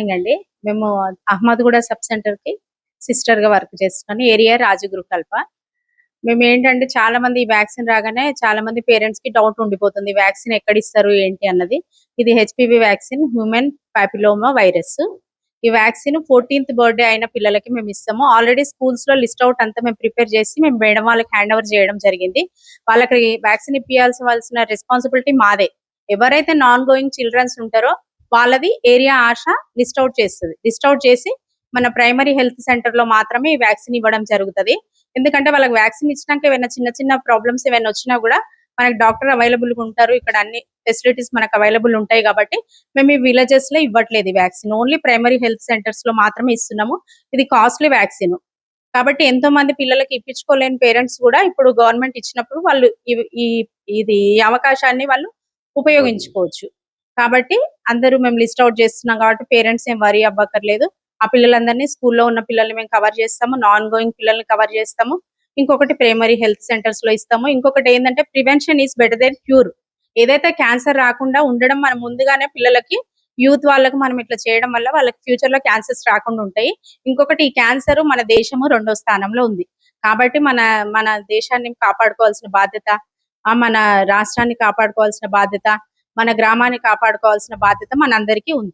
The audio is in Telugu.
అండి మేము అహ్మద్గూడ సబ్ సెంటర్ కి సిస్టర్ గా వర్క్ చేస్తున్నాను. ఏరియా రాజగురుకల్ప. మేము ఏంటంటే చాలా మంది ఈ వ్యాక్సిన్ రాగానే చాలా మంది పేరెంట్స్ కి డౌట్ ఉండిపోతుంది. వ్యాక్సిన్ ఎక్కడ ఇస్తారు ఏంటి అన్నది. ఇది HPV vaccine, human papilloma virus. ఈ వ్యాక్సిన్ 14th బర్త్డే అయిన పిల్లలకి మేము ఇస్తాము. ఆల్రెడీ స్కూల్స్ లో లిస్ట్ అవుట్ అంతా మేము ప్రిపేర్ చేసి మేము మేడం వాళ్ళకి హ్యాండ్ ఓవర్ చేయడం జరిగింది. వాళ్ళకి వ్యాక్సిన్ ఇప్పించాల్సిన రెస్పాన్సిబిలిటీ మాదే. ఎవరైతే నాన్ గోయింగ్ చిల్డ్రన్స్ ఉంటారో వాళ్ళది ఏరియా ఆశ లిస్ట్ అవుట్ చేస్తుంది. లిస్ట్ అవుట్ చేసి మన ప్రైమరీ హెల్త్ సెంటర్ లో మాత్రమే ఈ వ్యాక్సిన్ ఇవ్వడం జరుగుతుంది. ఎందుకంటే వాళ్ళకి వ్యాక్సిన్ ఇచ్చినాక ఏమైనా చిన్న చిన్న ప్రాబ్లమ్స్ ఏమైనా వచ్చినా కూడా మనకి డాక్టర్ అవైలబుల్ గా ఉంటారు. ఇక్కడ అన్ని ఫెసిలిటీస్ మనకు అవైలబుల్ ఉంటాయి కాబట్టి మేము ఈ విలేజెస్ లో ఇవ్వట్లేదు. ఈ vaccine only primary health centres లో మాత్రమే ఇస్తున్నాము. ఇది కాస్ట్లీ వ్యాక్సిన్ కాబట్టి ఎంతో మంది పిల్లలకి ఇప్పించుకోలేని పేరెంట్స్ కూడా ఇప్పుడు గవర్నమెంట్ ఇచ్చినప్పుడు వాళ్ళు ఈ అవకాశాన్ని వాళ్ళు ఉపయోగించుకోవచ్చు. కాబట్టి అందరూ మేము లిస్ట్ అవుట్ చేస్తున్నాం కాబట్టి పేరెంట్స్ ఏం వరీ అవ్వక్కర్లేదు. ఆ పిల్లలందరినీ స్కూల్లో ఉన్న పిల్లల్ని మేము కవర్ చేస్తాము, నాన్ గోయింగ్ పిల్లల్ని కవర్ చేస్తాము. ఇంకొకటి ప్రైమరీ హెల్త్ సెంటర్స్ లో ఇస్తాము. ఇంకొకటి ఏంటంటే prevention is better than cure. ఏదైతే క్యాన్సర్ రాకుండా ఉండడం మనం ముందుగానే పిల్లలకి యూత్ వాళ్ళకి మనం ఇట్లా చేయడం వల్ల వాళ్ళకి ఫ్యూచర్ లో క్యాన్సర్స్ రాకుండా ఉంటాయి. ఇంకొకటి ఈ క్యాన్సర్ మన దేశము 2వ స్థానంలో ఉంది. కాబట్టి మన మన దేశాన్ని కాపాడుకోవాల్సిన బాధ్యత, మన రాష్ట్రాన్ని కాపాడుకోవాల్సిన బాధ్యత, మన గ్రామాన్ని కాపాడుకోవాల్సిన బాధ్యత మనందరికీ ఉంది.